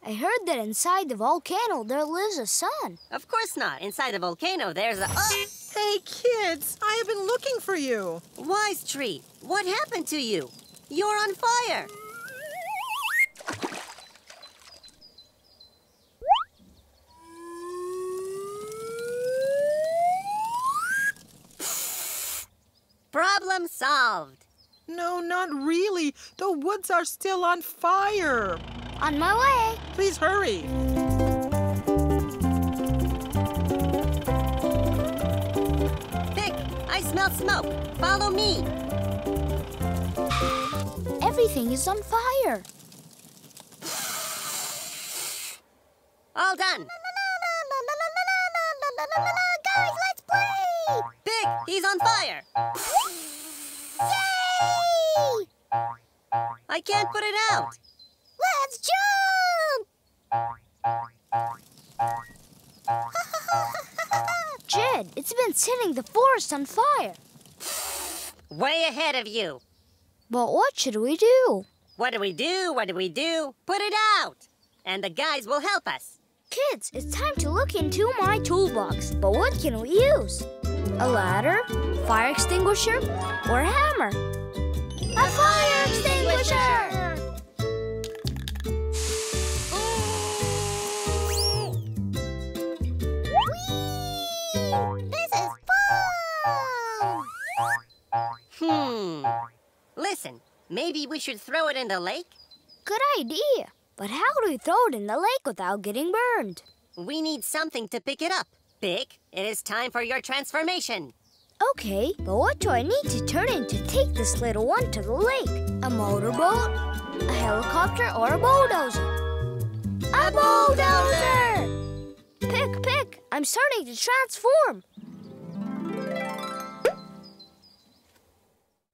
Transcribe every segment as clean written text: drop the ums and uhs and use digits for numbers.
I heard that inside the volcano there lives a sun. Of course not. Inside the volcano there's a... Hey, kids, I have been looking for you. Wise tree, what happened to you? You're on fire. Problem solved. No, not really. The woods are still on fire. On my way. Please hurry. Pick, I smell smoke. Follow me. Everything is on fire. All done. Guys, let's play! Pick, he's on fire. Yay! I can't put it out. Let's jump! Jed, it's been setting the forest on fire. Way ahead of you. But what should we do? What do we do? What do we do? Put it out. And the guys will help us. Kids, it's time to look into my toolbox. But what can we use? A ladder, fire extinguisher, or a hammer? A fire extinguisher! This is fun! Listen, maybe we should throw it in the lake? Good idea. But how do we throw it in the lake without getting burned? We need something to pick it up. Pick, it is time for your transformation. Okay, but what do I need to turn in to take this little one to the lake? A motorboat, a helicopter, or a bulldozer? A bulldozer! Pick, I'm starting to transform.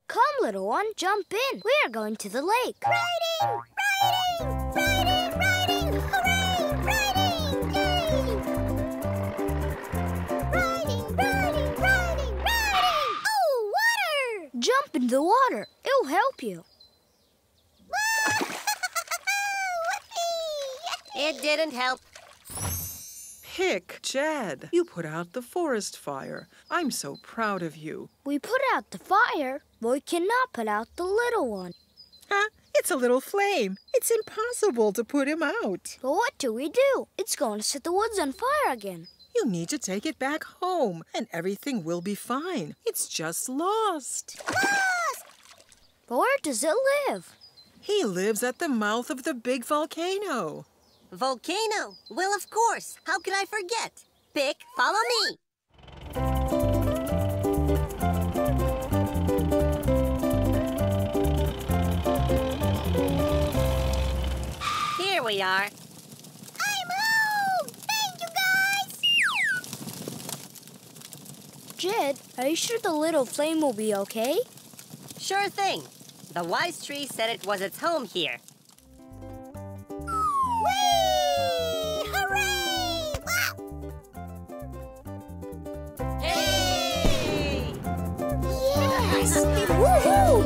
Come, little one, jump in. We are going to the lake. Riding! Hooray! Riding! Yay! Riding! Oh, water! Jump in the water. It'll help you. It didn't help. Pick, Jed, you put out the forest fire. I'm so proud of you. We put out the fire, but we cannot put out the little one. Huh? It's a little flame. It's impossible to put him out. But what do we do? It's going to set the woods on fire again. You need to take it back home, and everything will be fine. It's just lost. Lost! But where does it live? He lives at the mouth of the big volcano. Volcano? Well, of course. How could I forget? Pick, follow me. Here we are. I'm home! Thank you, guys! Jed, are you sure the little flame will be okay? Sure thing. The wise tree said it was its home here. Whee! Hooray! Hey! Yes! Woohoo!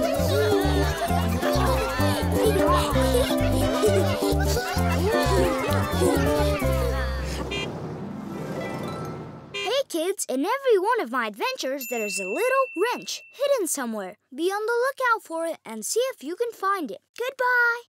Hey kids, in every one of my adventures there's a little wrench hidden somewhere. Be on the lookout for it and see if you can find it. Goodbye!